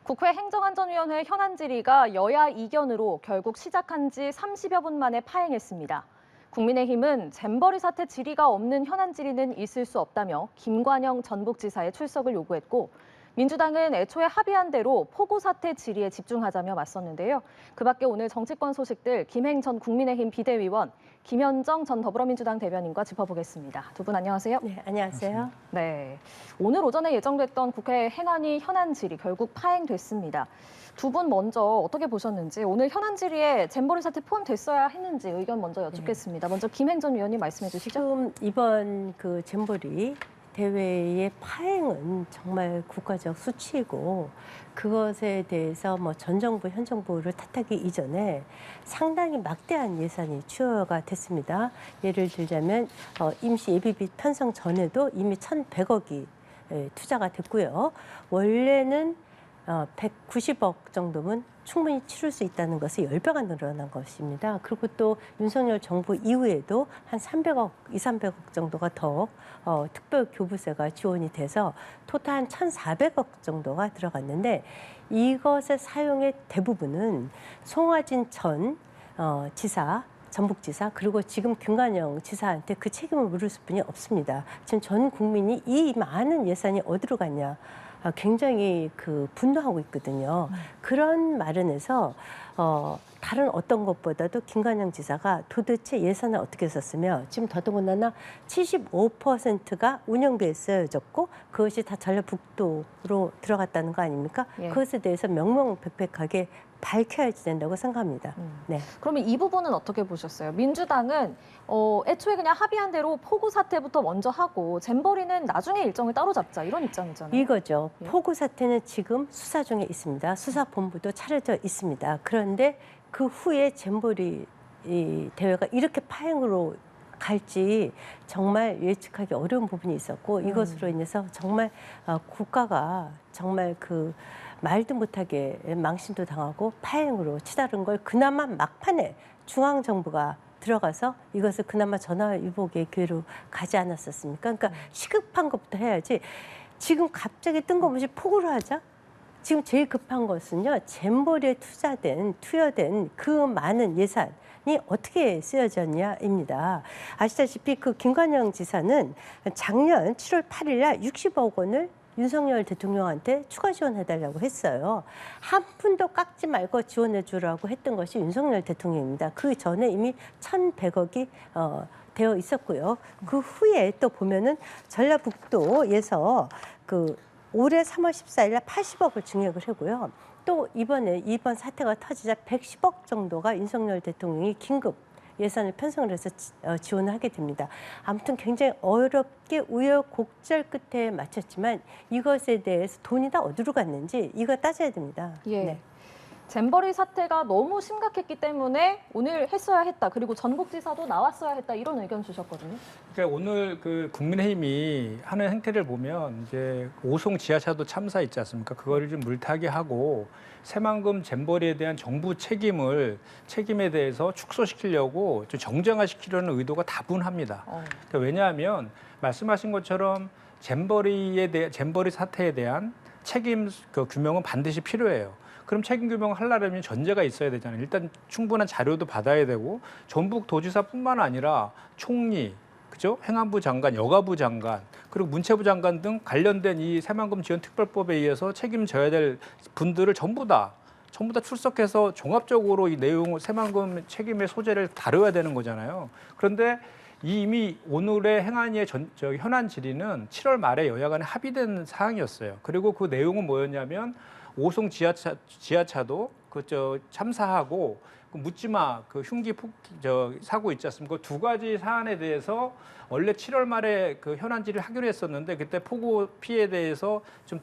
국회 행정안전위원회 현안 질의가 여야 이견으로 결국 시작한 지 30여 분 만에 파행했습니다. 국민의힘은 잼버리 사태 질의가 없는 현안 질의는 있을 수 없다며 김관영 전북지사의 출석을 요구했고, 민주당은 애초에 합의한 대로 폭우 사태 질의에 집중하자며 맞섰는데요. 그 밖에 오늘 정치권 소식들 김행 전 국민의힘 비대위원, 김현정 전 더불어민주당 대변인과 짚어보겠습니다. 두 분 안녕하세요. 네, 안녕하세요. 네, 오늘 오전에 예정됐던 국회 행안위 현안 질의 결국 파행됐습니다. 두 분 먼저 어떻게 보셨는지, 오늘 현안 질의에 잼버리 사태 포함됐어야 했는지 의견 먼저 여쭙겠습니다. 먼저 김행 전 위원님 말씀해 주시죠. 지금 이번 그 잼버리 대회의 파행은 정말 국가적 수치이고, 그것에 대해서 뭐 전 정부, 현 정부를 탓하기 이전에 상당히 막대한 예산이 투여가 됐습니다. 예를 들자면 임시 예비비 편성 전에도 이미 1,100억이 투자가 됐고요. 원래는 190억 정도면 충분히 치를 수 있다는 것이 10배가 늘어난 것입니다. 그리고 또 윤석열 정부 이후에도 한 300억, 300억 정도가 더 특별 교부세가 지원이 돼서 토탈 한 1,400억 정도가 들어갔는데, 이것의 사용의 대부분은 송화진 전 지사, 전북지사, 그리고 지금 김관영 지사한테 그 책임을 물을 수뿐이 없습니다. 지금 전 국민이 이 많은 예산이 어디로 갔냐, 굉장히 분노하고 있거든요. 그런 마련에서 다른 어떤 것보다도 김관영 지사가 도대체 예산을 어떻게 썼으며, 지금 더더군다나 75%가 운영비에 쓰여졌고 그것이 다 전라북도로 들어갔다는 거 아닙니까? 예. 그것에 대해서 명명백백하게 밝혀야지 된다고 생각합니다. 네. 그러면 이 부분은 어떻게 보셨어요? 민주당은 애초에 그냥 합의한 대로 폭우 사태부터 먼저 하고 잼버리는 나중에 일정을 따로 잡자, 이런 입장이잖아요. 이거죠. 예. 폭우 사태는 지금 수사 중에 있습니다. 수사본부도 차려져 있습니다. 그런데 그 후에 잼버리 대회가 이렇게 파행으로 갈지 정말 예측하기 어려운 부분이 있었고, 이것으로 인해서 정말 국가가 정말 말도 못하게 망신도 당하고 파행으로 치달은 걸 그나마 막판에 중앙정부가 들어가서 이것을 그나마 전화위복의 기회로 가지 않았었습니까? 그러니까 시급한 것부터 해야지, 지금 갑자기 뜬금없이 폭우를 하자? 지금 제일 급한 것은요, 잼버리에 투여된 그 많은 예산이 어떻게 쓰여졌냐입니다. 아시다시피 김관영 지사는 작년 7월 8일 날 60억 원을 윤석열 대통령한테 추가 지원해달라고 했어요. 한 푼도 깎지 말고 지원해주라고 했던 것이 윤석열 대통령입니다. 그 전에 이미 1,100억이 되어 있었고요. 그 후에 또 보면은 전라북도에서 올해 3월 14일 날 80억을 증액을 하고요. 또 이번 사태가 터지자 110억 정도가 윤석열 대통령이 긴급 예산을 편성을 해서 지원을 하게 됩니다. 아무튼 굉장히 어렵게 우여곡절 끝에 마쳤지만, 이것에 대해서 돈이 다 어디로 갔는지 이거 따져야 됩니다. 예. 네. 잼버리 사태가 너무 심각했기 때문에 오늘 했어야 했다. 그리고 전북지사도 나왔어야 했다. 이런 의견 주셨거든요. 그러니까 오늘 국민의힘이 하는 행태를 보면 이제 오송 지하차도 참사 있지 않습니까? 그거를 좀 물타기 하고 새만금 잼버리에 대한 정부 책임에 대해서 축소시키려고 좀 정쟁화시키려는 의도가 다분합니다. 그러니까 왜냐하면 말씀하신 것처럼 잼버리 사태에 대한 책임 규명은 반드시 필요해요. 그럼 책임 규명을 하려면 전제가 있어야 되잖아요. 일단 충분한 자료도 받아야 되고, 전북도지사뿐만 아니라 총리, 그죠? 행안부 장관, 여가부 장관, 그리고 문체부 장관 등 관련된 이 새만금 지원 특별법에 의해서 책임져야 될 분들을 전부 다 출석해서 종합적으로 이 내용, 새만금 책임의 소재를 다뤄야 되는 거잖아요. 그런데 이미 오늘의 행안위의 현안 질의는 7월 말에 여야 간에 합의된 사항이었어요. 그리고 그 내용은 뭐였냐면, 오송 지하차도 참사하고 묻지마 흉기 사고 있지 않습니까? 두 가지 사안에 대해서 원래 7월 말에 현안 질의를 하기로 했었는데, 그때 폭우 피해에 대해서 좀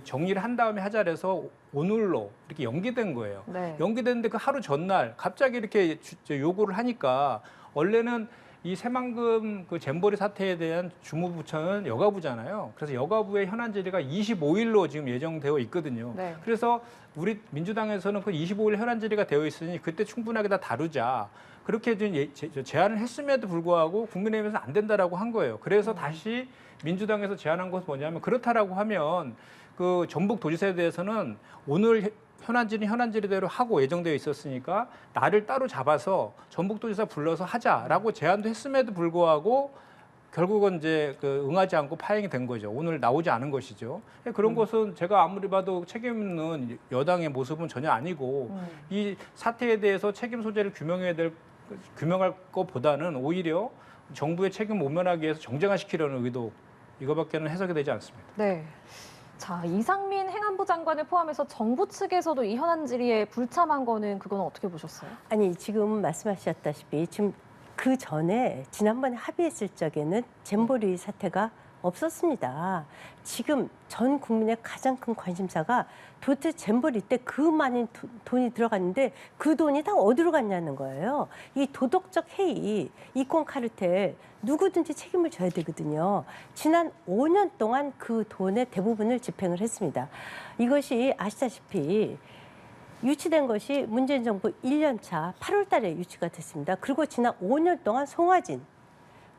정리를 한 다음에 하자 해서 오늘로 이렇게 연기된 거예요. 네. 연기됐는데 그 하루 전날 갑자기 이렇게 요구를 하니까, 원래는 이 새만금 잼버리 사태에 대한 주무부처는 여가부잖아요. 그래서 여가부의 현안 질의가 25일로 지금 예정되어 있거든요. 네. 그래서 우리 민주당에서는 그 25일 현안 질의가 되어 있으니 그때 충분하게 다 다루자. 그렇게 좀 제안을 했음에도 불구하고 국민의힘에서 안 된다라고 한 거예요. 그래서 다시 민주당에서 제안한 것은 뭐냐면, 그렇다라고 하면 그 전북도지사에 대해서는 오늘 현안질은 현안질대로 하고 예정되어 있었으니까 나를 따로 잡아서 전북도지사 불러서 하자라고 제안도 했음에도 불구하고 결국은 이제 그 응하지 않고 파행이 된 거죠. 오늘 나오지 않은 것이죠. 그런 것은 제가 아무리 봐도 책임 있는 여당의 모습은 전혀 아니고 이 사태에 대해서 책임 소재를 규명할 것보다는 오히려 정부의 책임 모면하기 위해서 정쟁화시키려는 의도 이거밖에는 해석이 되지 않습니다. 네. 자, 이상민 행안부 장관을 포함해서 정부 측에서도 이 현안 질의에 불참한 거는 그건 어떻게 보셨어요? 아니 지금 말씀하셨다시피 지금 그 전에 지난번에 합의했을 적에는 잼버리 사태가 없었습니다. 지금 전 국민의 가장 큰 관심사가 도대체 잼버리 때 그 많은 돈이 들어갔는데 그 돈이 다 어디로 갔냐는 거예요. 이 도덕적 해이, 이권 카르텔 누구든지 책임을 져야 되거든요. 지난 5년 동안 그 돈의 대부분을 집행을 했습니다. 이것이 아시다시피 유치된 것이 문재인 정부 1년 차 8월 달에 유치가 됐습니다. 그리고 지난 5년 동안 송화진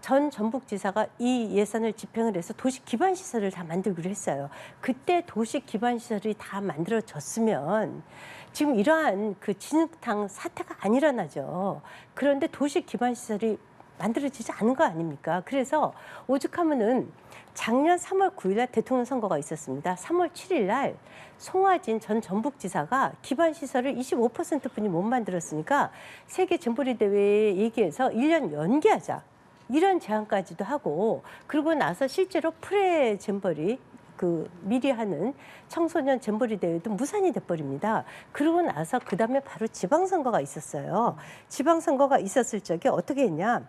전 전북지사가 이 예산을 집행을 해서 도시 기반 시설을 다 만들기로 했어요. 그때 도시 기반 시설이 다 만들어졌으면 지금 이러한 그 진흙탕 사태가 안 일어나죠. 그런데 도시 기반 시설이 만들어지지 않은 거 아닙니까? 그래서 오죽하면은 작년 3월 9일 날 대통령 선거가 있었습니다. 3월 7일 날 송화진 전 전북지사가 기반 시설을 25%뿐이 못 만들었으니까 세계 잼버리 대회에 얘기해서 1년 연기하자. 이런 제안까지도 하고 그러고 나서 실제로 프레 잼버리 그 미리 하는 청소년 잼버리 대회도 무산이 돼버립니다. 그러고 나서 그다음에 바로 지방선거가 있었어요. 지방선거가 있었을 적에 어떻게 했냐.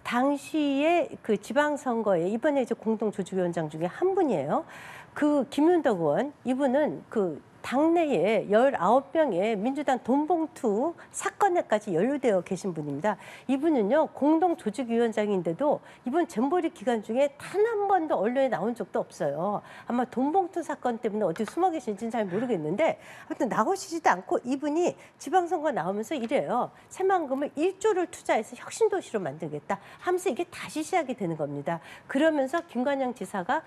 당시에 그 지방선거에 이번에 이제 공동조직위원장 중에 한 분이에요. 그 김윤덕 의원 이분은 그 당내에 19명의 민주당 돈봉투 사건에까지 연루되어 계신 분입니다. 이분은요 공동조직위원장인데도 이번 잼버리 기간 중에 단 한 번도 언론에 나온 적도 없어요. 아마 돈봉투 사건 때문에 어디 숨어 계신지는 잘 모르겠는데 아무튼 나오시지도 않고 이분이 지방선거 나오면서 이래요. 새만금을 1조를 투자해서 혁신도시로 만들겠다 하면서 이게 다시 시작이 되는 겁니다. 그러면서 김관영 지사가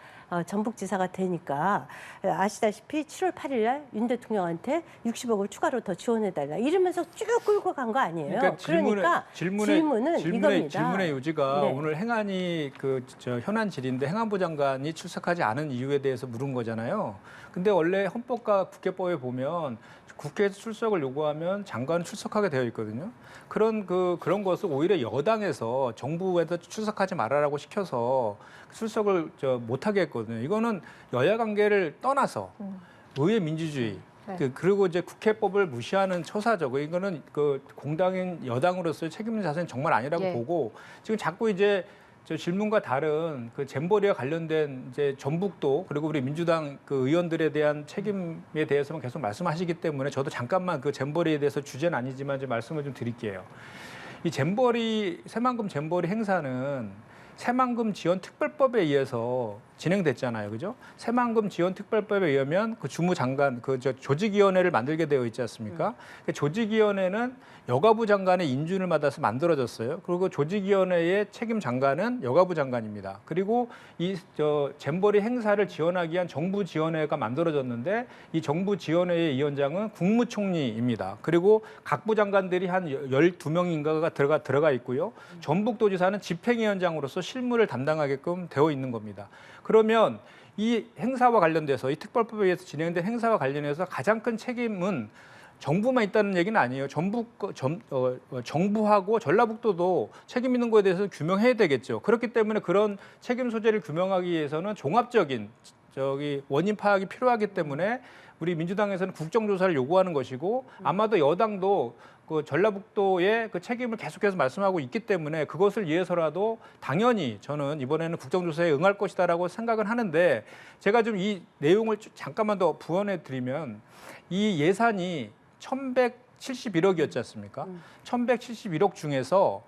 전북지사가 되니까 아시다시피 7월 8일 날 윤 대통령한테 60억을 추가로 더 지원해달라 이러면서 쭉 끌고 간 거 아니에요. 그러니까 질문은 이겁니다. 질문의 요지가 네. 오늘 행안이 현안 질의인데 행안부 장관이 출석하지 않은 이유에 대해서 물은 거잖아요. 근데 원래 헌법과 국회법에 보면 국회에서 출석을 요구하면 장관은 출석하게 되어 있거든요. 그런 것을 오히려 여당에서 정부에서 출석하지 말아라고 시켜서 출석을 못하게 했거든요. 이거는 여야 관계를 떠나서 의회 민주주의 네. 그리고 이제 국회법을 무시하는 처사죠. 이거는 그 공당인 여당으로서의 책임 있는 자세는 정말 아니라고 예. 보고 지금 자꾸 이제 저 질문과 다른 그 잼버리와 관련된 이제 전북도 그리고 우리 민주당 그 의원들에 대한 책임에 대해서만 계속 말씀하시기 때문에 저도 잠깐만 그 잼버리에 대해서 주제는 아니지만 좀 말씀을 좀 드릴게요. 이 새만금 잼버리 행사는 새만금 지원 특별법에 의해서 진행됐잖아요, 그죠? 새만금 지원 특별법에 의하면 그 주무장관, 조직위원회를 만들게 되어 있지 않습니까? 그 조직위원회는 여가부 장관의 인준을 받아서 만들어졌어요. 그리고 조직위원회의 책임 장관은 여가부 장관입니다. 그리고 이 잼버리 행사를 지원하기 위한 정부지원회가 만들어졌는데 이 정부지원회의 위원장은 국무총리입니다. 그리고 각부 장관들이 한 12명인가가 들어가 있고요. 전북도지사는 집행위원장으로서 실무를 담당하게끔 되어 있는 겁니다. 그러면 이 행사와 관련돼서 이 특별법에 의해서 진행된 행사와 관련해서 가장 큰 책임은 정부만 있다는 얘기는 아니에요. 정부하고 전라북도도 책임 있는 거에 대해서 규명해야 되겠죠. 그렇기 때문에 그런 책임 소재를 규명하기 위해서는 종합적인 원인 파악이 필요하기 때문에 우리 민주당에서는 국정조사를 요구하는 것이고 아마도 여당도 그 전라북도의 그 책임을 계속해서 말씀하고 있기 때문에 그것을 위해서라도 당연히 저는 이번에는 국정조사에 응할 것이다라고 생각은 하는데 제가 좀 이 내용을 잠깐만 더 부연해 드리면 이 예산이 1,171억이었지 않습니까? 1,171억 중에서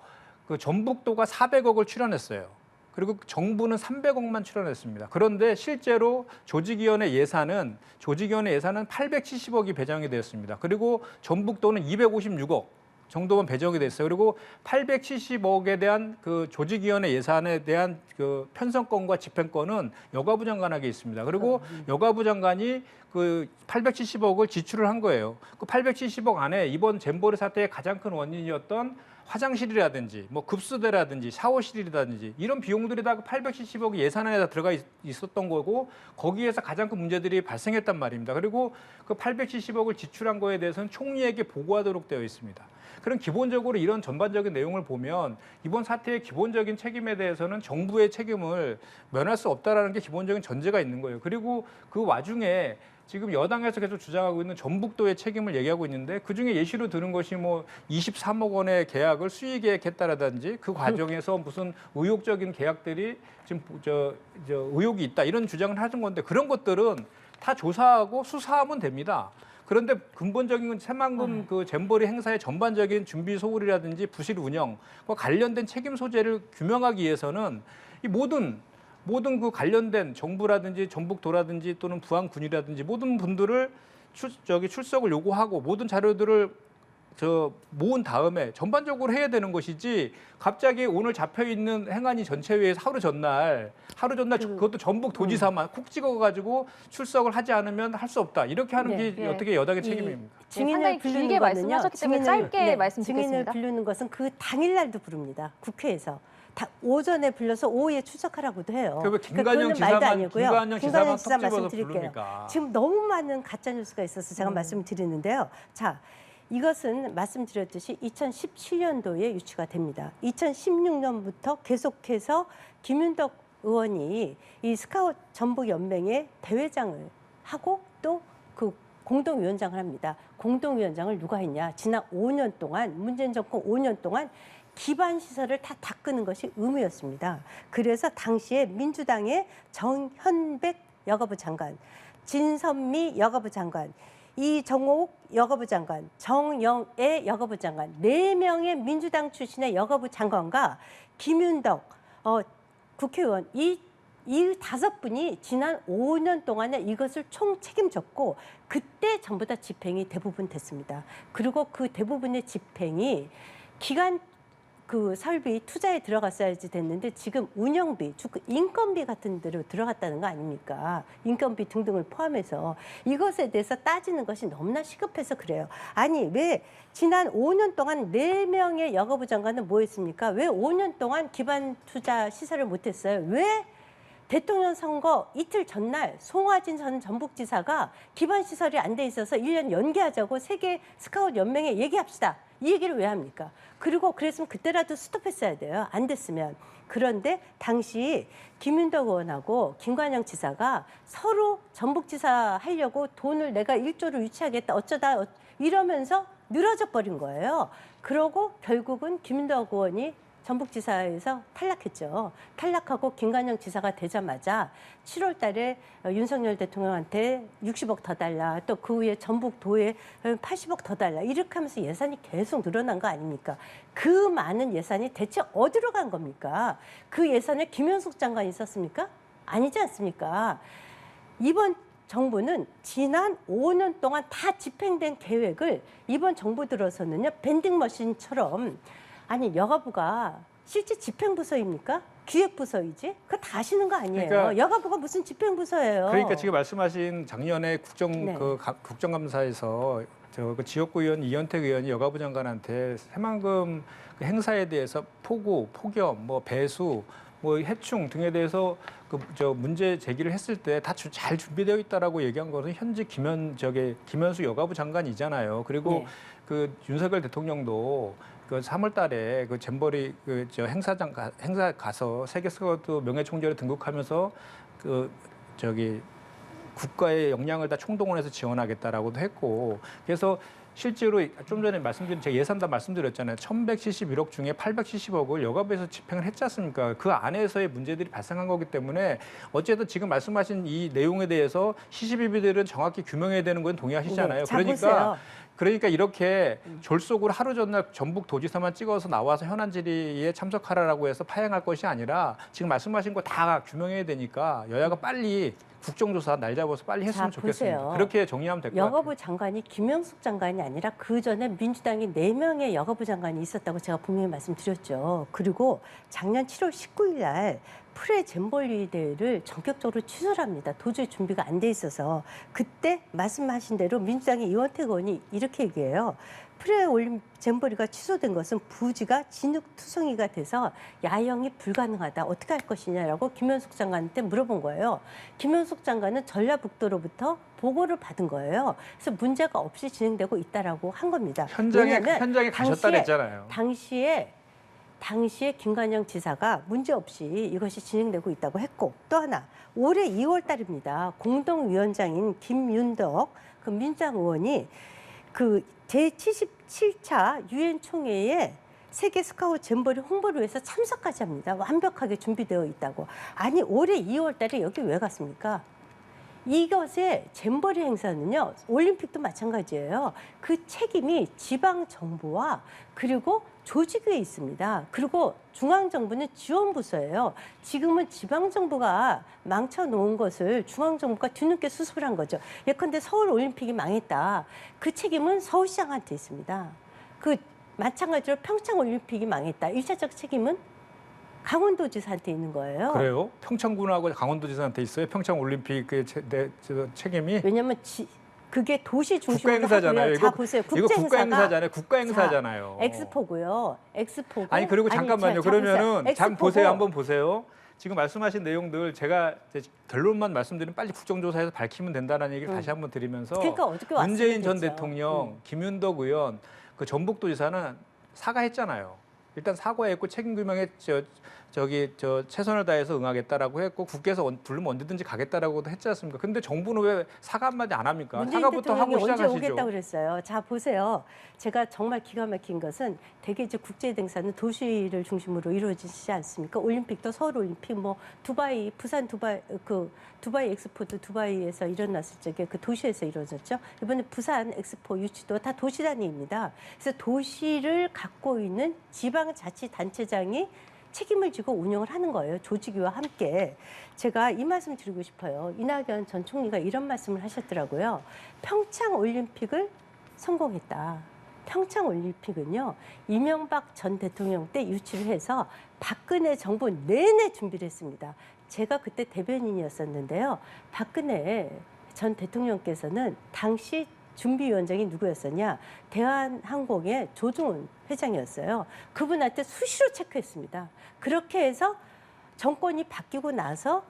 그 전북도가 400억을 출연했어요. 그리고 정부는 300억만 출연했습니다. 그런데 실제로 조직위원회 예산은 870억이 배정이 되었습니다. 그리고 전북도는 256억, 정도만 배정이 됐어요. 그리고 870억에 대한 그 조직위원회 예산에 대한 그 편성권과 집행권은 여가부 장관에게 있습니다. 그리고 여가부 장관이 그 870억을 지출을 한 거예요. 그 870억 안에 이번 잼버리 사태의 가장 큰 원인이었던 화장실이라든지 뭐 급수대라든지 샤워실이라든지 이런 비용들이 다 870억 예산안에 다 들어가 있었던 거고 거기에서 가장 큰 문제들이 발생했단 말입니다. 그리고 그 870억을 지출한 거에 대해서는 총리에게 보고하도록 되어 있습니다. 그럼 기본적으로 이런 전반적인 내용을 보면 이번 사태의 기본적인 책임에 대해서는 정부의 책임을 면할 수 없다라는 게 기본적인 전제가 있는 거예요. 그리고 그 와중에 지금 여당에서 계속 주장하고 있는 전북도의 책임을 얘기하고 있는데 그중에 예시로 드는 것이 뭐 23억 원의 계약을 수의 계획했다라든지 그 과정에서 무슨 의혹적인 계약들이 지금 저 의혹이 있다 이런 주장을 하는 건데 그런 것들은 다 조사하고 수사하면 됩니다. 그런데 근본적인 새만금 그 잼버리 행사의 전반적인 준비 소홀이라든지 부실 운영과 관련된 책임 소재를 규명하기 위해서는 이 모든 그 관련된 정부라든지 전북도라든지 또는 부안군이라든지 모든 분들을 출석을 요구하고 모든 자료들을 모은 다음에 전반적으로 해야 되는 것이지 갑자기 오늘 잡혀 있는 행안위 전체회의에서 하루 전날 그것도 전북 도지사만 콕 찍어가지고 출석을 하지 않으면 할 수 없다 이렇게 하는 게 어떻게 여당의 책임입니까? 상당히 길게 말씀하셨기 때문에 짧게 말씀드리겠습니다. 증인을 부르는 것은 그 당일날도 부릅니다. 국회에서. 오전에 불러서 오후에 출석하라고도 해요. 김관영 지사만 콕 집어서 부릅니까? 지금 너무 많은 가짜 뉴스가 있어서 제가 말씀을 드리는데요. 자, 이것은 말씀드렸듯이 2017년도에 유치가 됩니다. 2016년부터 계속해서 김윤덕 의원이 이 스카웃 전북 연맹의 대회장을 하고 또 그 공동위원장을 합니다. 공동위원장을 누가 했냐? 지난 5년 동안 문재인 정권 5년 동안 기반 시설을 다 닦는 것이 의무였습니다. 그래서 당시에 민주당의 정현백 여가부 장관, 진선미 여가부 장관, 이정옥 여가부 장관, 정영애 여가부 장관, 4명의 민주당 출신의 여가부 장관과 김윤덕 국회의원 이 5분이 지난 5년 동안에 이것을 총 책임졌고 그때 전부 다 집행이 대부분 됐습니다. 그리고 그 대부분의 집행이 기간 그 설비 투자에 들어갔어야지 됐는데 지금 운영비, 인건비 같은 데로 들어갔다는 거 아닙니까? 인건비 등등을 포함해서 이것에 대해서 따지는 것이 너무나 시급해서 그래요. 아니 왜 지난 5년 동안 4명의 여가부 장관은 뭐 했습니까? 왜 5년 동안 기반 투자 시설을 못했어요? 왜 대통령 선거 이틀 전날 송화진 전 전북지사가 기반 시설이 안 돼 있어서 1년 연기하자고 세계 스카웃 연맹에 얘기합시다. 이 얘기를 왜 합니까? 그리고 그랬으면 그때라도 스톱했어야 돼요. 안 됐으면. 그런데 당시 김윤덕 의원하고 김관영 지사가 서로 전북지사 하려고 돈을 내가 1조를 유치하겠다 어쩌다 이러면서 늘어져 버린 거예요. 그러고 결국은 김윤덕 의원이 전북지사에서 탈락했죠. 탈락하고 김관영 지사가 되자마자 7월 달에 윤석열 대통령한테 60억 더 달라. 또 그 후에 전북도에 80억 더 달라. 이렇게 하면서 예산이 계속 늘어난 거 아닙니까? 그 많은 예산이 대체 어디로 간 겁니까? 그 예산에 김현숙 장관이 있었습니까? 아니지 않습니까? 이번 정부는 지난 5년 동안 다 집행된 계획을 이번 정부 들어서는요. 밴딩머신처럼 아니 여가부가 실제 집행부서입니까? 기획부서이지? 그거 다 아시는 거 아니에요. 그러니까, 여가부가 무슨 집행부서예요. 그러니까 지금 말씀하신 작년에 네. 국정감사에서 그 지역구 의원 이현택 의원이 여가부 장관한테 새만금 행사에 대해서 폭우, 폭염, 뭐 배수, 뭐 해충 등에 대해서 문제 제기를 했을 때 다 잘 준비되어 있다라고 얘기한 것은 현재 김현수 여가부 장관이잖아요. 그리고 그 윤석열 대통령도 그 3월 달에 그 잼버리 행사 가서 세계 스카우트 명예총재로 등극하면서 국가의 역량을 다 총동원해서 지원하겠다라고도 했고 그래서 실제로 좀 전에 말씀드린 제가 예산다 말씀드렸잖아요. 1,171억 중에 870억을 여가부에서 집행을 했지 않습니까? 그 안에서의 문제들이 발생한 거기 때문에 어쨌든 지금 말씀하신 이 내용에 대해서 시시비비들은 정확히 규명해야 되는 건 동의하시잖아요. 그러니까 이렇게 졸속으로 하루 전날 전북 도지사만 찍어서 나와서 현안 질의에 참석하라고 해서 파행할 것이 아니라 지금 말씀하신 거 다 규명해야 되니까 여야가 빨리 국정조사 날 잡아서 빨리 했으면 좋겠습니다. 보세요. 그렇게 정리하면 될 것 같아요. 여가부 장관이 김영숙 장관이 아니라 그 전에 민주당이 4명의 여가부 장관이 있었다고 제가 분명히 말씀드렸죠. 그리고 작년 7월 19일 날 프레 잼버리 대회를 전격적으로 취소를 합니다. 도저히 준비가 안 돼 있어서. 그때 말씀하신 대로 민주당의 이원택 의원이 이렇게 얘기해요. 프레 올림 잼버리가 취소된 것은 부지가 진흙투성이가 돼서 야영이 불가능하다. 어떻게 할 것이냐라고 김현숙 장관한테 물어본 거예요. 김현숙 장관은 전라북도로부터 보고를 받은 거예요. 그래서 문제가 없이 진행되고 있다라고 한 겁니다. 현장에 왜냐하면 가셨다 그랬잖아요. 당시에 김관영 지사가 문제없이 이것이 진행되고 있다고 했고, 또 하나 올해 2월 달입니다. 공동위원장인 김윤덕 그 민주당 의원이 그 제77차 유엔 총회에 세계 스카우트 잼버리 홍보를 위해서 참석까지 합니다. 완벽하게 준비되어 있다고. 아니 올해 2월 달에 여기 왜 갔습니까? 이것의 잼버리 행사는요, 올림픽도 마찬가지예요. 그 책임이 지방 정부와 그리고 조직위에 있습니다. 그리고 중앙 정부는 지원 부서예요. 지금은 지방 정부가 망쳐놓은 것을 중앙 정부가 뒤늦게 수습을 한 거죠. 예컨대 서울 올림픽이 망했다. 그 책임은 서울시장한테 있습니다. 그 마찬가지로 평창 올림픽이 망했다. 1차적 책임은 강원도지사한테 있는 거예요. 그래요? 평창군하고 강원도지사한테 있어요? 평창 올림픽의 책임이? 왜냐하면 그게 도시 중심으로 국가행사잖아요. 하고요. 이거 자 보세요. 이거 국가행사잖아요. 국가행사잖아요. 엑스포고요. 엑스포고. 아니 그리고 잠깐만요. 그러면은 잠 엑스포고. 보세요. 한번 보세요. 지금 말씀하신 내용들 제가 이제 결론만 말씀드리면 빨리 국정조사해서 밝히면 된다는 얘기를 다시 한번 드리면서 그러니까 어저께 문재인 전 됐죠. 대통령, 김윤덕 의원, 그 전북도지사는 사과했잖아요. 일단 사과했고 책임 규명에 최선을 다해서 응하겠다라고 했고 국회에서 부르면 언제든지 가겠다라고도 했지 않습니까? 근데 정부는 왜 사과 한마디 안 합니까? 문재인 사과부터 하고 대통령이 언제 시작하시죠. 오겠다고 그랬어요. 자 보세요. 제가 정말 기가 막힌 것은 대개 이제 국제 행사는 도시를 중심으로 이루어지지 않습니까? 올림픽도 서울 올림픽, 뭐 두바이, 부산 두바이 두바이 엑스포도 두바이에서 일어났을 적에 그 도시에서 이루어졌죠. 이번에 부산 엑스포 유치도 다 도시 단위입니다. 그래서 도시를 갖고 있는 지방자치단체장이 책임을 지고 운영을 하는 거예요. 조직위와 함께. 제가 이 말씀 드리고 싶어요. 이낙연 전 총리가 이런 말씀을 하셨더라고요. 평창 올림픽을 성공했다. 평창 올림픽은요, 이명박 전 대통령 때 유치를 해서 박근혜 정부 내내 준비를 했습니다. 제가 그때 대변인이었었는데요. 박근혜 전 대통령께서는 당시 준비위원장이 누구였었냐? 대한항공의 조종훈 회장이었어요. 그분한테 수시로 체크했습니다. 그렇게 해서 정권이 바뀌고 나서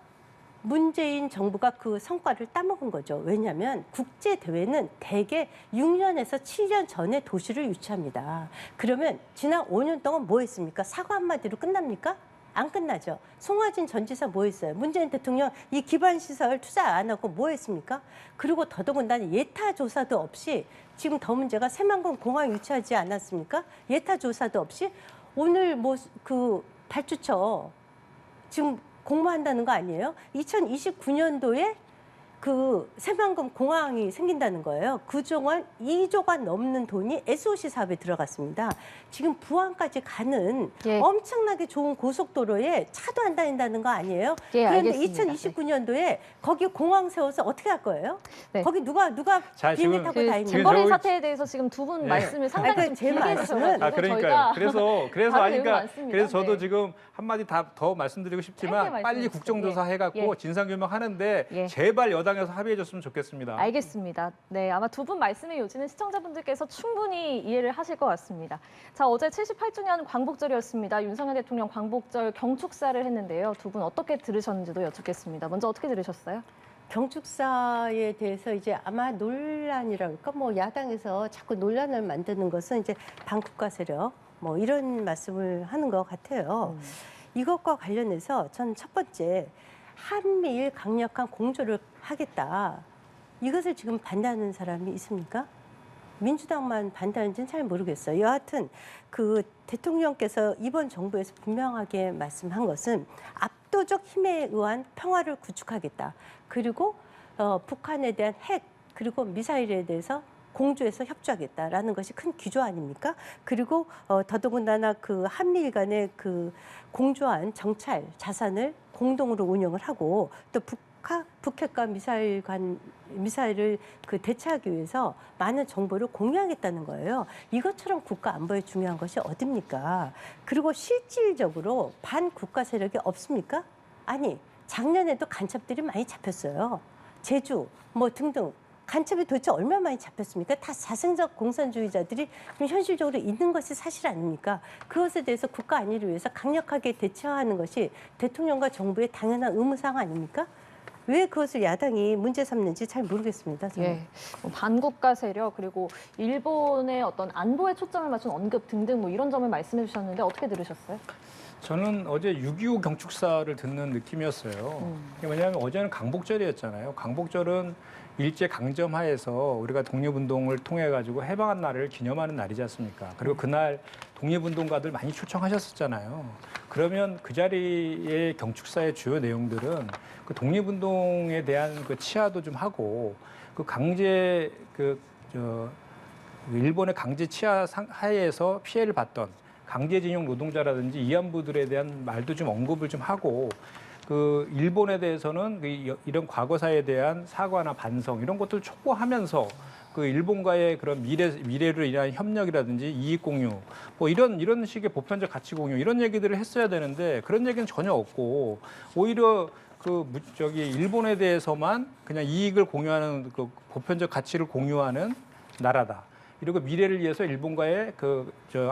문재인 정부가 그 성과를 따먹은 거죠. 왜냐하면 국제대회는 대개 6년에서 7년 전에 도시를 유치합니다. 그러면 지난 5년 동안 뭐 했습니까? 사과 한마디로 끝납니까? 안 끝나죠. 송화진 전 지사 뭐 했어요? 문재인 대통령 이 기반시설 투자 안 하고 뭐 했습니까? 그리고 더더군다나 예타 조사도 없이 지금 더 문제가 새만금 공항 유치하지 않았습니까? 예타 조사도 없이 오늘 뭐 그 발주처 지금 공모한다는 거 아니에요? 2029년도에 그 새만금 공항이 생긴다는 거예요. 그동안 2조가 넘는 돈이 SOC 사업에 들어갔습니다. 지금 부안까지 가는 예. 엄청나게 좋은 고속도로에 차도 안 다닌다는 거 아니에요? 예, 그런데 알겠습니다. 2029년도에 거기 공항 세워서 어떻게 할 거예요? 네. 거기 누가 자, 비행기 지금 타고 그 다니는 지금 잼버리 저기- 사태에 대해서 지금 두 분 네. 말씀을 상당히 아니, 좀 제 길게 말씀은- 해주셔가지고 아 그러니까요. 저희가 그래서 다른 아니까 의견 많습니다. 그래서 저도 네. 지금 한마디 더 말씀드리고 싶지만 짧게 빨리 말씀해 국정조사 주세요. 해갖고 예. 진상규명하는데 예. 제발 여당에서 합의해줬으면 좋겠습니다. 알겠습니다. 네, 아마 두 분 말씀의 요지는 시청자분들께서 충분히 이해를 하실 것 같습니다. 자, 어제 78주년 광복절이었습니다. 윤석열 대통령 광복절 경축사를 했는데요. 두 분 어떻게 들으셨는지도 여쭙겠습니다. 먼저 어떻게 들으셨어요? 경축사에 대해서 이제 아마 논란이랄까 뭐 야당에서 자꾸 논란을 만드는 것은 이제 반국가 세력 뭐 이런 말씀을 하는 것 같아요. 이것과 관련해서 전 첫 번째 한미일 강력한 공조를 하겠다. 이것을 지금 반대하는 사람이 있습니까? 민주당만 반대하는지는 잘 모르겠어요. 여하튼 그 대통령께서 이번 정부에서 분명하게 말씀한 것은 압도적 힘에 의한 평화를 구축하겠다. 그리고 북한에 대한 핵 그리고 미사일에 대해서 공조해서 협조하겠다라는 것이 큰 기조 아닙니까? 그리고 더더군다나 그 한미일 간의 그 공조한 정찰 자산을 공동으로 운영을 하고 또 북핵과 미사일을 그 대처하기 위해서 많은 정보를 공유하겠다는 거예요. 이것처럼 국가 안보에 중요한 것이 어딥니까? 그리고 실질적으로 반국가 세력이 없습니까? 아니, 작년에도 간첩들이 많이 잡혔어요. 제주 뭐 등등. 간첩이 도대체 얼마나 많이 잡혔습니까? 다 자생적 공산주의자들이 현실적으로 있는 것이 사실 아닙니까? 그것에 대해서 국가 안위를 위해서 강력하게 대처하는 것이 대통령과 정부의 당연한 의무사항 아닙니까? 왜 그것을 야당이 문제 삼는지 잘 모르겠습니다. 저는. 예, 반국가 세력 그리고 일본의 어떤 안보에 초점을 맞춘 언급 등등 뭐 이런 점을 말씀해 주셨는데 어떻게 들으셨어요? 저는 어제 6.25 경축사를 듣는 느낌이었어요. 왜냐하면 어제는 강복절이었잖아요. 강복절은 일제 강점하에서 우리가 독립운동을 통해 가지고 해방한 날을 기념하는 날이지 않습니까? 그리고 그날 독립운동가들 많이 초청하셨었잖아요. 그러면 그 자리의 경축사의 주요 내용들은 그 독립운동에 대한 그 치하도 좀 하고 그 강제 일본의 강제 치하 하에서 피해를 봤던 강제징용 노동자라든지 위안부들에 대한 말도 좀 언급을 좀 하고 그 일본에 대해서는 이런 과거사에 대한 사과나 반성 이런 것들을 촉구하면서 그 일본과의 그런 미래를 위한 협력이라든지 이익 공유 뭐 이런 식의 보편적 가치 공유 이런 얘기들을 했어야 되는데 그런 얘기는 전혀 없고 오히려 일본에 대해서만 그냥 이익을 공유하는 그 보편적 가치를 공유하는 나라다. 이러고 미래를 위해서 일본과의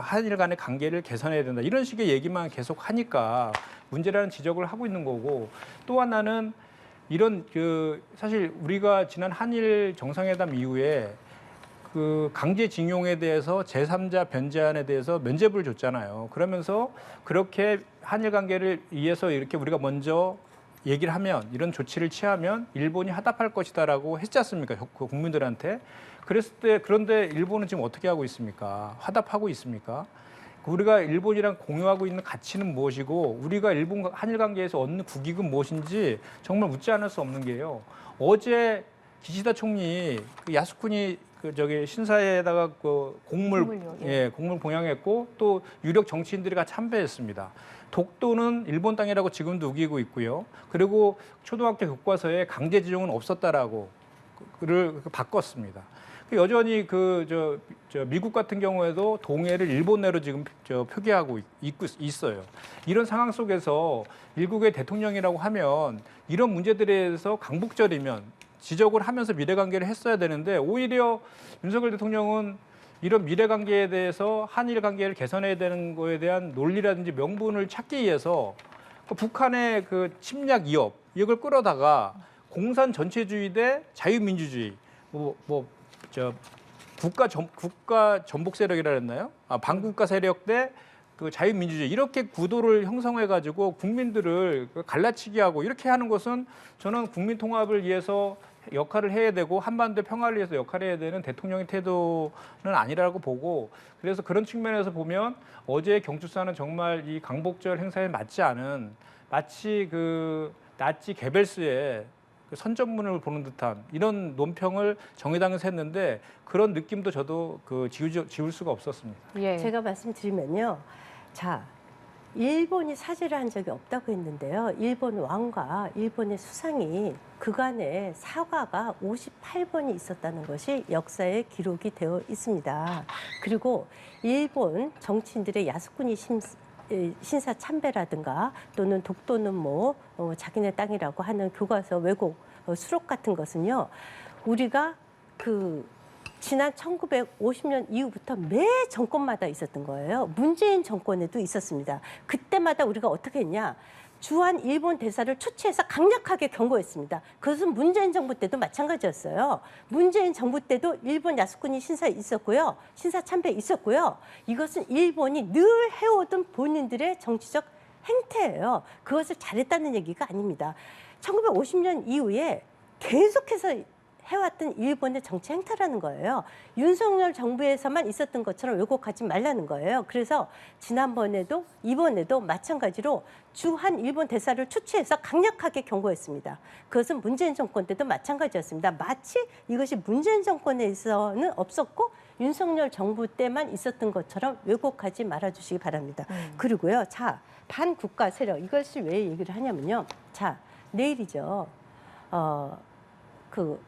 한일 간의 관계를 개선해야 된다. 이런 식의 얘기만 계속 하니까 문제라는 지적을 하고 있는 거고 또 하나는 이런 사실 우리가 지난 한일 정상회담 이후에 그 강제징용에 대해서 제3자 변제안에 대해서 면죄부를 줬잖아요. 그러면서 그렇게 한일 관계를 위해서 이렇게 우리가 먼저 얘기를 하면 이런 조치를 취하면 일본이 화답할 것이다라고 했지 않습니까? 국민들한테. 그랬을 때 그런데 일본은 지금 어떻게 하고 있습니까? 화답하고 있습니까? 우리가 일본이랑 공유하고 있는 가치는 무엇이고 우리가 일본 한일 관계에서 얻는 국익은 무엇인지 정말 묻지 않을 수 없는 게요. 어제 기시다 총리 야스쿠니 신사에다가 곡물 봉양했고 또 유력 정치인들이 같이 참배했습니다. 독도는 일본 땅이라고 지금도 우기고 있고요. 그리고 초등학교 교과서에 강제징용은 없었다라고 그를 바꿨습니다. 여전히 미국 같은 경우에도 동해를 일본 내로 지금 표기하고 있어요. 이런 상황 속에서 미국의 대통령이라고 하면 이런 문제들에 대해서 강복절이면 지적을 하면서 미래관계를 했어야 되는데 오히려 윤석열 대통령은 이런 미래관계에 대해서 한일 관계를 개선해야 되는 거에 대한 논리라든지 명분을 찾기 위해서 북한의 그 침략 위협 이걸 끌어다가 공산 전체주의 대 자유민주주의 국가 전복 세력이라 했나요? 반국가 세력 대 그 자유민주주의 이렇게 구도를 형성해 가지고 국민들을 갈라치기 하고 이렇게 하는 것은 저는 국민 통합을 위해서 역할을 해야 되고 한반도 평화를 위해서 역할을 해야 되는 대통령의 태도는 아니라고 보고 그래서 그런 측면에서 보면 어제 경축사는 정말 이 강복절 행사에 맞지 않은 마치 그 나치 게벨스의 선전문을 보는 듯한 이런 논평을 정의당에서 했는데 그런 느낌도 저도 지울 수가 없었습니다. 예. 제가 말씀드리면요. 자, 일본이 사죄를 한 적이 없다고 했는데요. 일본 왕과 일본의 수상이 그간의 사과가 58번이 있었다는 것이 역사에 기록이 되어 있습니다. 그리고 일본 정치인들의 야스쿠니 신사 참배라든가 또는 독도는 자기네 땅이라고 하는 교과서 왜곡 수록 같은 것은요. 우리가 지난 1950년 이후부터 매 정권마다 있었던 거예요. 문재인 정권에도 있었습니다. 그때마다 우리가 어떻게 했냐. 주한 일본 대사를 초치해서 강력하게 경고했습니다. 그것은 문재인 정부 때도 마찬가지였어요. 문재인 정부 때도 일본 야스쿠니 신사 있었고요. 신사 참배 있었고요. 이것은 일본이 늘 해오던 본인들의 정치적 행태예요. 그것을 잘했다는 얘기가 아닙니다. 1950년 이후에 계속해서 해왔던 일본의 정치 행태라는 거예요. 윤석열 정부에서만 있었던 것처럼 왜곡하지 말라는 거예요. 그래서 지난번에도 이번에도 마찬가지로 주한 일본 대사를 초치해서 강력하게 경고했습니다. 그것은 문재인 정권 때도 마찬가지였습니다. 마치 이것이 문재인 정권에서는 없었고 윤석열 정부 때만 있었던 것처럼 왜곡하지 말아주시기 바랍니다. 그리고요. 자, 반국가 세력 이것을 왜 얘기를 하냐면요. 자, 내일이죠.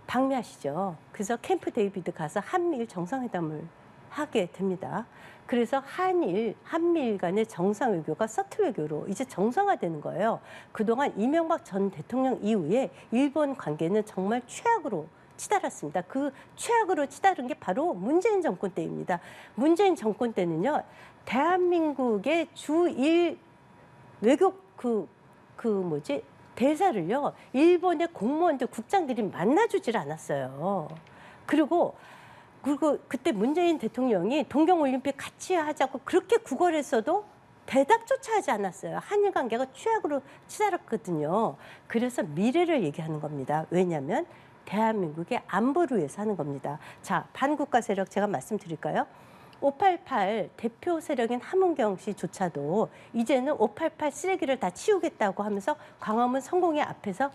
방미하시죠. 그래서 캠프 데이비드 가서 한미일 정상회담을 하게 됩니다. 그래서 한미일 간의 정상 외교가 서트 외교로 이제 정상화되는 거예요. 그동안 이명박 전 대통령 이후에 일본 관계는 정말 최악으로 치달았습니다. 그 최악으로 치달은 게 바로 문재인 정권 때입니다. 문재인 정권 때는요, 대한민국의 주1 외교 대사를요, 일본의 공무원들, 국장들이 만나주질 않았어요. 그리고 그때 문재인 대통령이 동경올림픽 같이 하자고 그렇게 구걸했어도 대답조차 하지 않았어요. 한일 관계가 최악으로 치달았거든요. 그래서 미래를 얘기하는 겁니다. 왜냐하면 대한민국의 안보를 위해서 하는 겁니다. 자, 반국가 세력 제가 말씀드릴까요? 588 대표 세력인 함은경 씨조차도 이제는 588 쓰레기를 다 치우겠다고 하면서 광화문 성공회 앞에서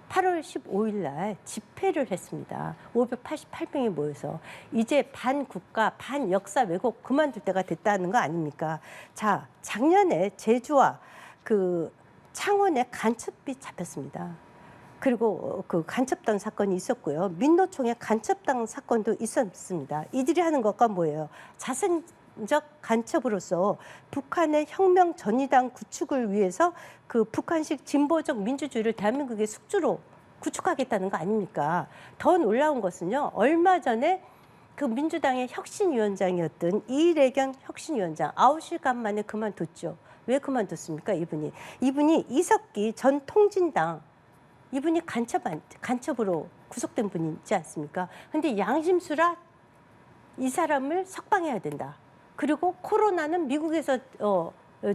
8월 15일 날 집회를 했습니다. 588명이 모여서 이제 반국가, 반역사 왜곡 그만둘 때가 됐다는 거 아닙니까? 자, 작년에 제주와 창원에 간첩이 잡혔습니다. 그리고 그 간첩단 사건이 있었고요. 민노총의 간첩당 사건도 있었습니다. 이들이 하는 것과 뭐예요? 자생적 간첩으로서 북한의 혁명 전위당 구축을 위해서 그 북한식 진보적 민주주의를 대한민국의 숙주로 구축하겠다는 거 아닙니까? 더 놀라운 것은요. 얼마 전에 그 민주당의 혁신위원장이었던 이래경 혁신위원장 9시간 만에 그만뒀죠. 왜 그만뒀습니까? 이분이 이석기 전 통진당 이분이 간첩으로 구속된 분이지 않습니까? 근데 양심수라 이 사람을 석방해야 된다. 그리고 코로나는 미국에서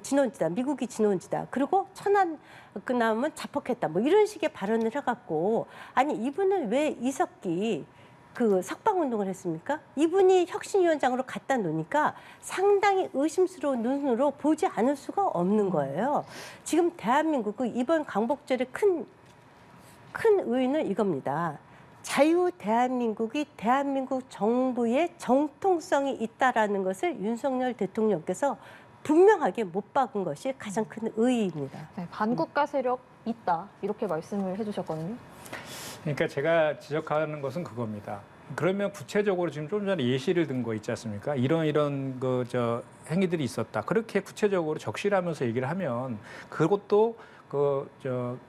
진원지다. 미국이 진원지다. 그리고 천안남은 자폭했다. 뭐 이런 식의 발언을 해갖고 아니 이분은 왜 이석기 그 석방운동을 했습니까? 이분이 혁신위원장으로 갖다 놓으니까 상당히 의심스러운 눈으로 보지 않을 수가 없는 거예요. 지금 대한민국은 이번 광복절의 큰 의의는 이겁니다. 자유 대한민국이 대한민국 정부의 정통성이 있다라는 것을 윤석열 대통령께서 분명하게 못 박은 것이 가장 큰 의의입니다. 네, 반국가 세력 있다 이렇게 말씀을 해주셨거든요. 그러니까 제가 지적하는 것은 그겁니다. 그러면 구체적으로 지금 좀 전에 예시를 든 거 있지 않습니까? 이런 행위들이 있었다. 그렇게 구체적으로 적시하면서 얘기를 하면 그것도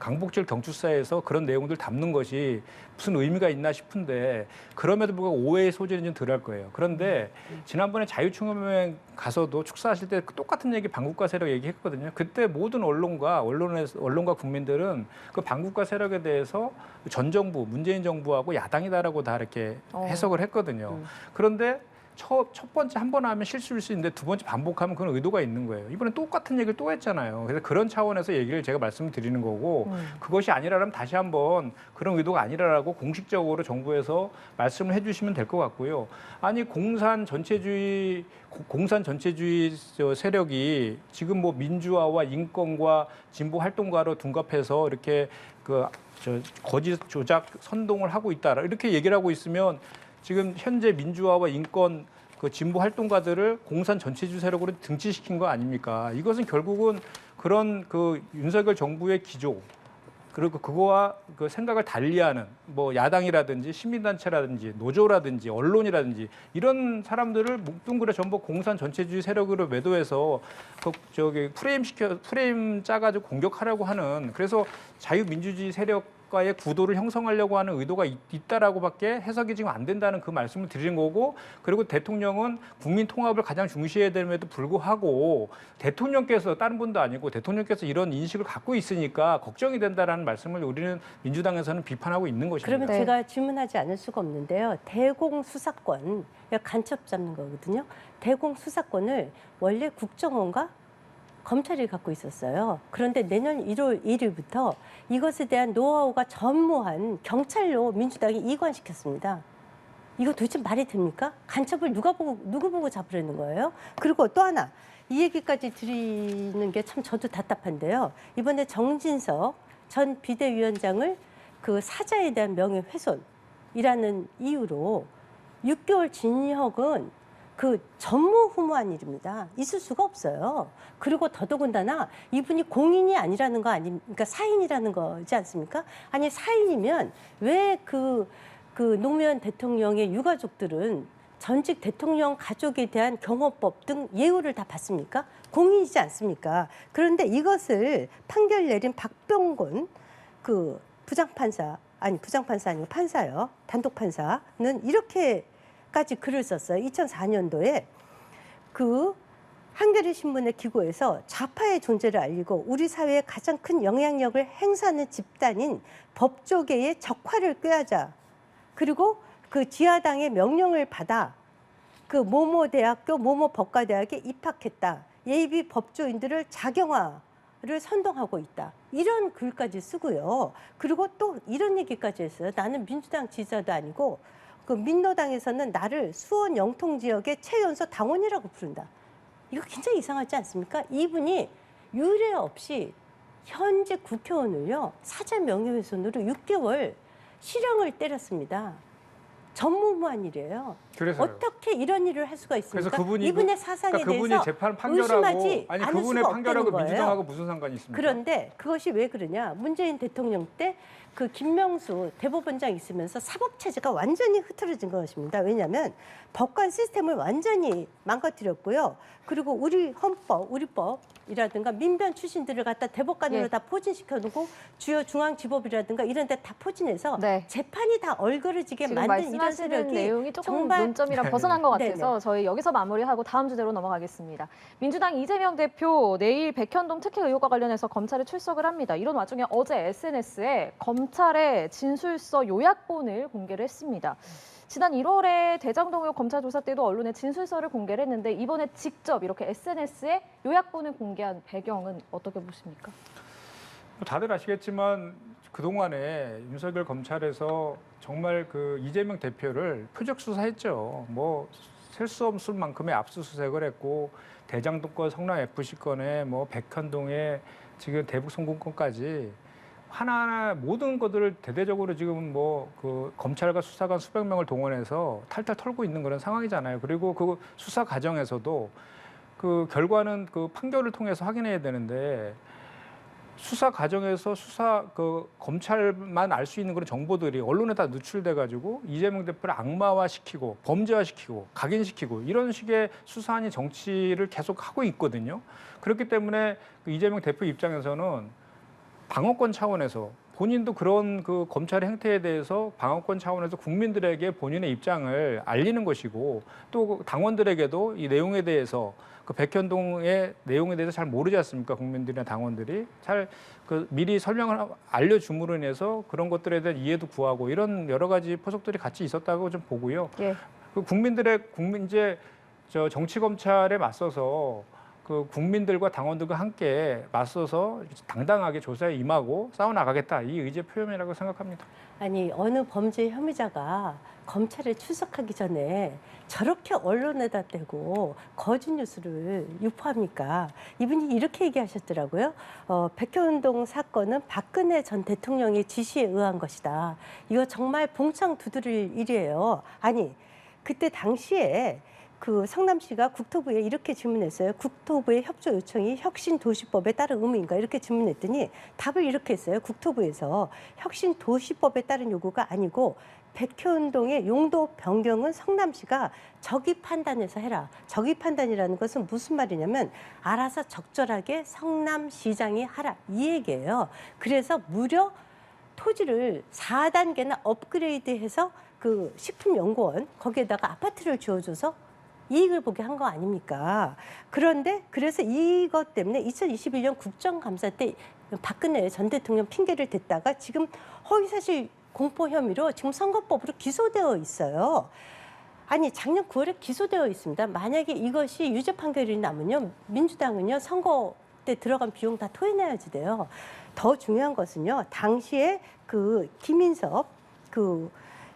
강복절 경축사에서 그런 내용들 담는 것이 무슨 의미가 있나 싶은데 그럼에도 불구하고 오해의 소지는 좀 덜할 거예요. 그런데 지난번에 자유총연맹 가서도 축사하실 때 똑같은 얘기 반국가 세력 얘기했거든요. 그때 모든 언론과 국민들은 그 반국가 세력에 대해서 전 정부, 문재인 정부하고 야당이다라고 다 이렇게 해석을 했거든요. 그런데 첫 번째 한 번 하면 실수일 수 있는데 두 번째 반복하면 그런 의도가 있는 거예요. 이번에 똑같은 얘기를 또 했잖아요. 그래서 그런 차원에서 얘기를 제가 말씀을 드리는 거고 그것이 아니라면 다시 한번 그런 의도가 아니라라고 공식적으로 정부에서 말씀을 해주시면 될 것 같고요. 아니 공산 전체주의 세력이 지금 뭐 민주화와 인권과 진보 활동가로 둔갑해서 이렇게 거짓 조작 선동을 하고 있다 이렇게 얘기를 하고 있으면. 지금 현재 민주화와 인권 진보 활동가들을 공산 전체주의 세력으로 등치시킨 거 아닙니까? 이것은 결국은 그런 윤석열 정부의 기조 그리고 그거와 생각을 달리하는 뭐 야당이라든지 시민단체라든지 노조라든지 언론이라든지 이런 사람들을 뭉뚱그려 전부 공산 전체주의 세력으로 매도해서 프레임 짜가지고 공격하려고 하는 그래서 자유민주주의 세력 과의 구도를 형성하려고 하는 의도가 있다라고밖에 해석이 지금 안 된다는 그 말씀을 드리는 거고 그리고 대통령은 국민 통합을 가장 중시해야 됨에도 불구하고 대통령께서 다른 분도 아니고 대통령께서 이런 인식을 갖고 있으니까 걱정이 된다라는 말씀을 우리는 민주당에서는 비판하고 있는 것입니다. 그러면 제가 질문하지 않을 수가 없는데요. 대공수사권, 간첩 잡는 거거든요. 대공수사권을 원래 국정원과 검찰이 갖고 있었어요. 그런데 내년 1월 1일부터 이것에 대한 노하우가 전무한 경찰로 민주당이 이관시켰습니다. 이거 도대체 말이 됩니까? 간첩을 누구 보고 잡으려는 거예요? 그리고 또 하나, 이 얘기까지 드리는 게 참 저도 답답한데요. 이번에 정진석 전 비대위원장을 그 사자에 대한 명예훼손이라는 이유로 6개월 징역은 그 전무후무한 일입니다. 있을 수가 없어요. 그리고 더더군다나 이분이 공인이 아니라는 거 아닙니까? 사인이라는 거지 않습니까? 아니 사인이면 왜 그 노무현 대통령의 유가족들은 전직 대통령 가족에 대한 경호법 등 예우를 다 받습니까? 공인이지 않습니까? 그런데 이것을 판결 내린 박병곤 그 부장판사 아니고 판사요. 단독 판사는 이렇게까지 글을 썼어요. 2004년도에 그 한겨레 신문의 기고에서 좌파의 존재를 알리고 우리 사회에 가장 큰 영향력을 행사하는 집단인 법조계의 적화를 꾀하자. 그리고 그 지하당의 명령을 받아 그 모모 대학교 모모 법과대학에 입학했다. 예비 법조인들을 자경화를 선동하고 있다. 이런 글까지 쓰고요. 그리고 또 이런 얘기까지 했어요. 나는 민주당 지지자도 아니고 그 민노당에서는 나를 수원 영통 지역의 최연소 당원이라고 부른다. 이거 굉장히 이상하지 않습니까? 이분이 유례 없이 현직 국회의원을요 사자 명예훼손으로 6개월 실형을 때렸습니다. 전무후무한 일이에요. 그래서요. 어떻게 이런 일을 할 수가 있습니까? 그래서 그분이 이분의 사상에 그러니까 그분이 대해서 재판 판결하고 의심하지 아니 않을 그분의 수가 판결하고 없다는 거예요. 민주당하고 무슨 상관이 있습니까? 그런데 그것이 왜 그러냐? 문재인 대통령 때 그 김명수 대법원장 있으면서 사법체제가 완전히 흐트러진 것입니다. 왜냐하면 법관 시스템을 완전히 망가뜨렸고요. 그리고 우리 헌법, 우리 법이라든가 민변 출신들을 갖다 대법관으로 예. 다 포진시켜놓고 주요 중앙지법이라든가 이런 데 다 포진해서 네. 재판이 다 얼그러지게 지금 만든 이런 말씀하시는 세력이 내용이 조금 정말 논점이랑 벗어난 것 같아서 네네. 저희 여기서 마무리하고 다음 주제로 넘어가겠습니다. 민주당 이재명 대표 내일 백현동 특혜 의혹과 관련해서 검찰에 출석을 합니다. 이런 와중에 어제 SNS에 검찰의 진술서 요약본을 공개를 했습니다. 지난 1월에 대장동 의혹 검찰 조사 때도 언론에 진술서를 공개를 했는데 이번에 직접 이렇게 SNS에 요약본을 공개한 배경은 어떻게 보십니까? 다들 아시겠지만 그동안에 윤석열 검찰에서 정말 그 이재명 대표를 표적 수사했죠. 뭐 셀 수 없을 만큼의 압수수색을 했고 대장동 건 성남 FC 건에 뭐 백현동의 지금 대북 송금건까지 하나하나 모든 것들을 대대적으로 지금 뭐 그 검찰과 수사관 수백 명을 동원해서 탈탈 털고 있는 그런 상황이잖아요. 그리고 그 수사 과정에서도 그 결과는 그 판결을 통해서 확인해야 되는데 수사 과정에서 그 검찰만 알 수 있는 그런 정보들이 언론에 다 누출돼 가지고 이재명 대표를 악마화시키고 범죄화시키고 각인시키고 이런 식의 수사안이 정치를 계속 하고 있거든요. 그렇기 때문에 그 이재명 대표 입장에서는 방어권 차원에서 본인도 그런 그 검찰의 행태에 대해서 방어권 차원에서 국민들에게 본인의 입장을 알리는 것이고 또 당원들에게도 이 내용에 대해서 그 백현동의 내용에 대해서 잘 모르지 않습니까? 국민들이나 당원들이 잘 그 미리 설명을 알려줌으로 인해서 그런 것들에 대한 이해도 구하고 이런 여러 가지 포석들이 같이 있었다고 좀 보고요. 예. 그 이제 정치 검찰에 맞서서 그 국민들과 당원들과 함께 맞서서 당당하게 조사에 임하고 싸워 나가겠다 이 의지의 표현이라고 생각합니다. 아니 어느 범죄 혐의자가 검찰에 출석하기 전에 저렇게 언론에다 대고 거짓 뉴스를 유포합니까? 이분이 이렇게 얘기하셨더라고요. 백현동 사건은 박근혜 전 대통령의 지시에 의한 것이다. 이거 정말 봉창 두드릴 일이에요. 아니 그때 당시에 그 성남시가 국토부에 이렇게 질문했어요. 국토부의 협조 요청이 혁신도시법에 따른 의무인가 이렇게 질문했더니 답을 이렇게 했어요. 국토부에서 혁신도시법에 따른 요구가 아니고 백현동의 용도 변경은 성남시가 적의 판단해서 해라. 적의 판단이라는 것은 무슨 말이냐면 알아서 적절하게 성남시장이 하라 이 얘기예요. 그래서 무려 토지를 4단계나 업그레이드해서 그 식품연구원 거기에다가 아파트를 지어줘서 이익을 보게 한 거 아닙니까? 그런데 그래서 이것 때문에 2021년 국정감사 때 박근혜 전 대통령 핑계를 댔다가 지금 허위사실 공포 혐의로 지금 선거법으로 기소되어 있어요. 아니 작년 9월에 기소되어 있습니다. 만약에 이것이 유죄 판결이 나면요, 민주당은요 선거 때 들어간 비용 다 토해내야지 돼요. 더 중요한 것은요, 당시에 그 김인섭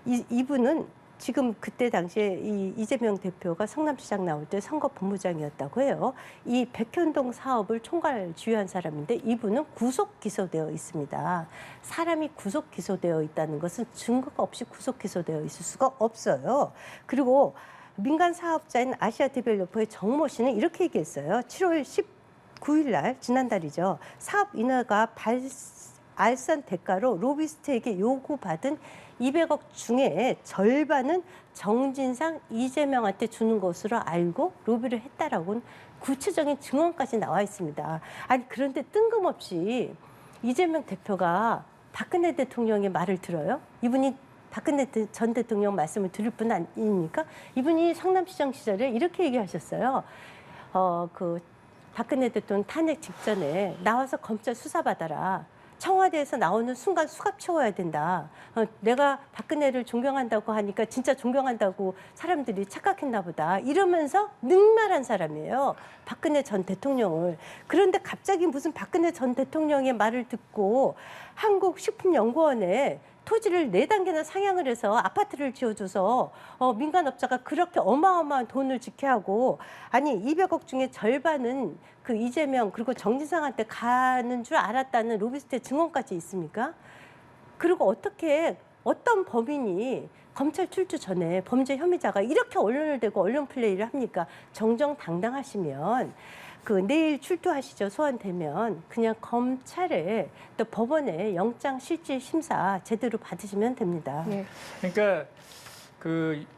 이분은 지금 그때 당시에 이 이재명 대표가 성남시장 나올 때 선거본부장이었다고 해요. 이 백현동 사업을 총괄 지휘한 사람인데 이분은 구속 기소되어 있습니다. 사람이 구속 기소되어 있다는 것은 증거가 없이 구속 기소되어 있을 수가 없어요. 그리고 민간 사업자인 아시아디벨로퍼의 정모 씨는 이렇게 얘기했어요. 7월 19일 날 지난달이죠. 사업 인허가 알선 대가로 로비스트에게 요구받은 200억 중에 절반은 정진상, 이재명한테 주는 것으로 알고 로비를 했다라고는 구체적인 증언까지 나와 있습니다. 아니 그런데 뜬금없이 이재명 대표가 박근혜 대통령의 말을 들어요? 이분이 박근혜 전 대통령 말씀을 들을 뿐 아닙니까? 이분이 성남시장 시절에 이렇게 얘기하셨어요. 그 박근혜 대통령 탄핵 직전에 나와서 검찰 수사받아라. 청와대에서 나오는 순간 수갑 채워야 된다. 내가 박근혜를 존경한다고 하니까 진짜 존경한다고 사람들이 착각했나 보다. 이러면서 능멸한 사람이에요. 박근혜 전 대통령을. 그런데 갑자기 무슨 박근혜 전 대통령의 말을 듣고 한국식품연구원에 토지를 4단계나 상향을 해서 아파트를 지어줘서 민간업자가 그렇게 어마어마한 돈을 지켜하고 아니 200억 중에 절반은 그 이재명 그리고 정진상한테 가는 줄 알았다는 로비스트의 증언까지 있습니까? 그리고 어떻게 어떤 범인이 검찰 출두 전에 범죄 혐의자가 이렇게 언론을 대고 언론 플레이를 합니까? 정정당당하시면 그 내일 출두하시죠. 소환되면 그냥 검찰에 또 법원에 영장 실질 심사 제대로 받으시면 됩니다. 네. 그러니까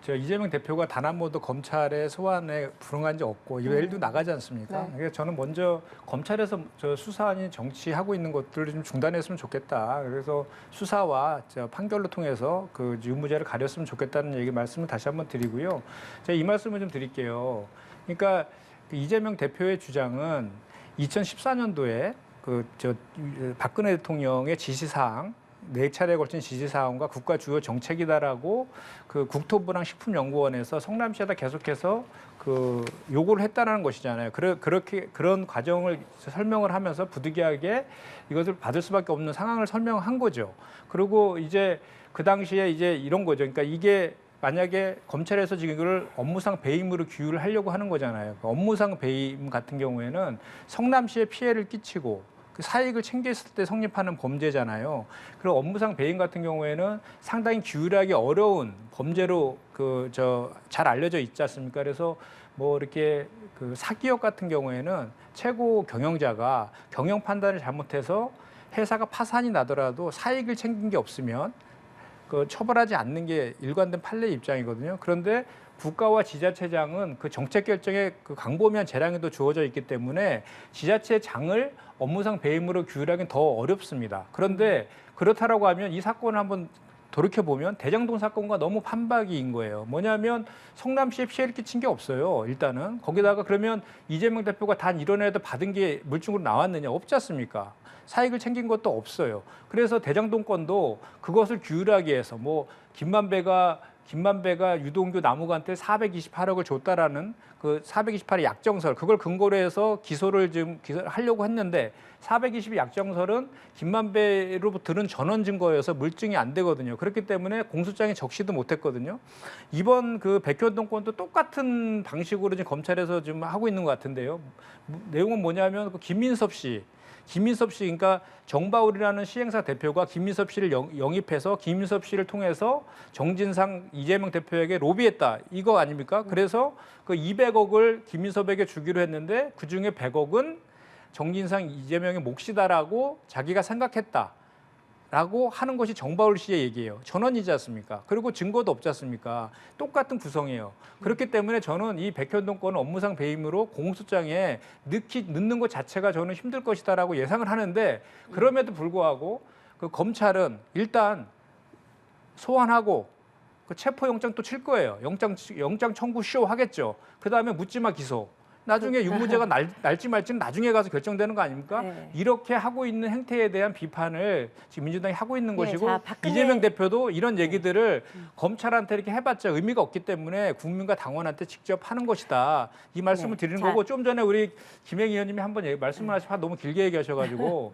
저 이재명 대표가 단 한 번도 검찰의 소환에 불응한 적 없고 일도 나가지 않습니까? 네. 그래서 저는 먼저 검찰에서 저 수사안이 정치하고 있는 것들을 좀 중단했으면 좋겠다. 그래서 수사와 저 판결로 통해서 그 유무죄를 가렸으면 좋겠다는 얘기 말씀을 다시 한번 드리고요. 제가 이 말씀을 좀 드릴게요. 그러니까 그 이재명 대표의 주장은 2014년도에 박근혜 대통령의 지시사항 4차례에 걸친 지시사항과 국가 주요 정책이다라고 그 국토부랑 식품연구원에서 성남시에다 계속해서 그 요구를 했다는 것이잖아요. 그런 과정을 설명을 하면서 부득이하게 이것을 받을 수밖에 없는 상황을 설명한 거죠. 그리고 이제 그 당시에 이제 이런 거죠. 그러니까 이게 만약에 검찰에서 지금 이걸 업무상 배임으로 규율을 하려고 하는 거잖아요. 업무상 배임 같은 경우에는 성남시에 피해를 끼치고 그 사익을 챙겼을 때 성립하는 범죄잖아요. 그리고 업무상 배임 같은 경우에는 상당히 규율하기 어려운 범죄로 잘 알려져 있지 않습니까? 그래서 뭐 이렇게 그 사기업 같은 경우에는 최고 경영자가 경영 판단을 잘못해서 회사가 파산이 나더라도 사익을 챙긴 게 없으면 그 처벌하지 않는 게 일관된 판례 입장이거든요. 그런데 국가와 지자체장은 그 정책 결정에 그 광범위한 재량이 더 주어져 있기 때문에 지자체장을 업무상 배임으로 규율하기는 더 어렵습니다. 그런데 그렇다라고 하면 이 사건을 한번 돌이켜보면 대장동 사건과 너무 판박이인 거예요. 뭐냐면 성남시에 피해를 끼친 게 없어요. 일단은. 거기다가 그러면 이재명 대표가 단 1원이라도 받은 게 물증으로 나왔느냐? 없지 않습니까? 사익을 챙긴 것도 없어요. 그래서 대장동 건도 그것을 규율하기 위해서 뭐 김만배가 유동규 남욱한테 428억을 줬다라는 그 428의 약정설 그걸 근거로 해서 기소를 하려고 했는데 420의 약정설은 김만배로부터 들은 전원 증거여서 물증이 안 되거든요. 그렇기 때문에 공소장에 적시도 못했거든요. 이번 그 백현동 건도 똑같은 방식으로 지금 검찰에서 지금 하고 있는 것 같은데요. 내용은 뭐냐면 그 김민섭 씨 그러니까 정바울이라는 시행사 대표가 김민섭 씨를 영입해서 김민섭 씨를 통해서 정진상 이재명 대표에게 로비했다. 이거 아닙니까? 그래서 그 200억을 김민섭에게 주기로 했는데 그중에 100억은 정진상 이재명의 몫이다라고 자기가 생각했다. 라고 하는 것이 정바울 씨의 얘기예요. 전원이지 않습니까? 그리고 증거도 없지 않습니까? 똑같은 구성이에요. 그렇기 때문에 저는 이 백현동 건은 업무상 배임으로 공소장에 넣는 것 자체가 저는 힘들 것이다라고 예상을 하는데 그럼에도 불구하고 그 검찰은 일단 소환하고 그 체포영장 또 칠 거예요. 영장 청구 쇼 하겠죠. 그다음에 묻지마 기소. 나중에 유무죄가 날지 말지는 나중에 가서 결정되는 거 아닙니까? 네. 이렇게 하고 있는 행태에 대한 비판을 지금 민주당이 하고 있는 네, 것이고 자, 이재명 대표도 이런 얘기들을 검찰한테 이렇게 해봤자 의미가 없기 때문에 국민과 당원한테 직접 하는 것이다. 이 말씀을 네, 드리는 자. 거고 좀 전에 우리 김행 의원님이 한번 말씀을 하시고 너무 길게 얘기하셔가지고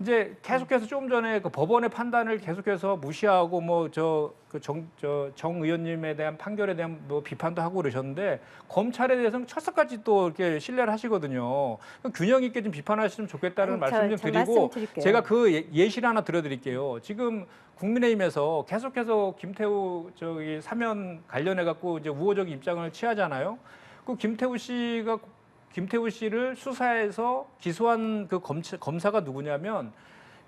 이제 계속해서 조금 전에 그 법원의 판단을 계속해서 무시하고 뭐 정 의원님에 대한 판결에 대한 뭐 비판도 하고 그러셨는데 검찰에 대해서는 철석같이 또 이렇게 신뢰를 하시거든요. 균형 있게 좀 비판하시면 좋겠다는 말씀 좀 드리고 말씀드릴게요. 제가 그 예시를 하나 들어드릴게요. 지금 국민의힘에서 계속해서 김태우 저기 사면 관련해 갖고 이제 우호적인 입장을 취하잖아요. 그 김태우 씨를 수사해서 기소한 그 검사가 누구냐면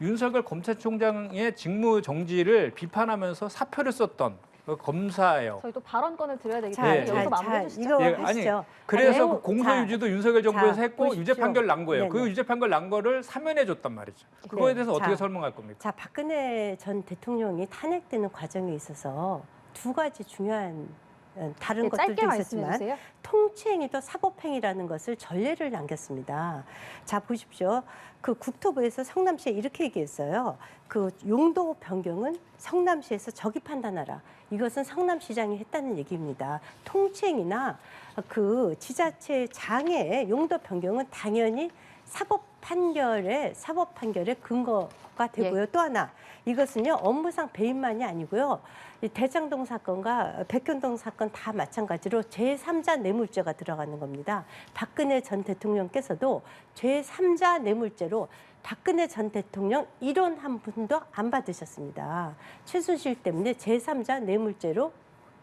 윤석열 검찰총장의 직무 정지를 비판하면서 사표를 썼던 그 검사예요. 저희 또 발언권을 드려야 되기 자, 때문에 자, 여기서 마무리해 주시죠. 이거 예, 하시죠. 그래서 아니요. 그 공소 자, 유지도 윤석열 정부에서 자, 했고 유죄 보십시오. 판결 난 거예요. 그 네네. 유죄 판결 난 거를 사면해 줬단 말이죠. 그거에 네. 대해서 어떻게 자, 설명할 겁니까? 자, 박근혜 전 대통령이 탄핵되는 과정에 있어서 두 가지 중요한 다른 예, 것들도 짧게 말씀해 있었지만 주세요. 통치행위도 사법행위라는 것을 전례를 남겼습니다. 자, 보십시오. 그 국토부에서 성남시에 이렇게 얘기했어요. 그 용도 변경은 성남시에서 적이 판단하라. 이것은 성남시장이 했다는 얘기입니다. 통치행위나 그 지자체 장애의 용도 변경은 당연히 사법 판결의 근거가 되고요. 또 하나 이것은요 업무상 배임만이 아니고요. 이 대장동 사건과 백현동 사건 다 마찬가지로 제3자 뇌물죄가 들어가는 겁니다. 박근혜 전 대통령께서도 제3자 뇌물죄로 박근혜 전 대통령 일원 한 분도 안 받으셨습니다. 최순실 때문에 제3자 뇌물죄로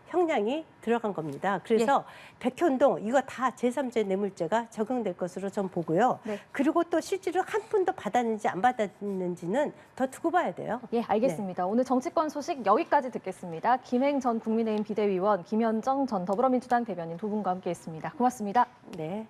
형량이 들어간 겁니다. 그래서 백현동 이거 다 제3자 뇌물죄가 적용될 것으로 전 보고요. 네. 그리고 또 실제로 한 푼도 받았는지 안 받았는지는 더 두고 봐야 돼요. 예, 알겠습니다. 오늘 정치권 소식 여기까지 듣겠습니다. 김행 전 국민의힘 비대위원, 김현정 전 더불어민주당 대변인 두 분과 함께했습니다. 고맙습니다. 네.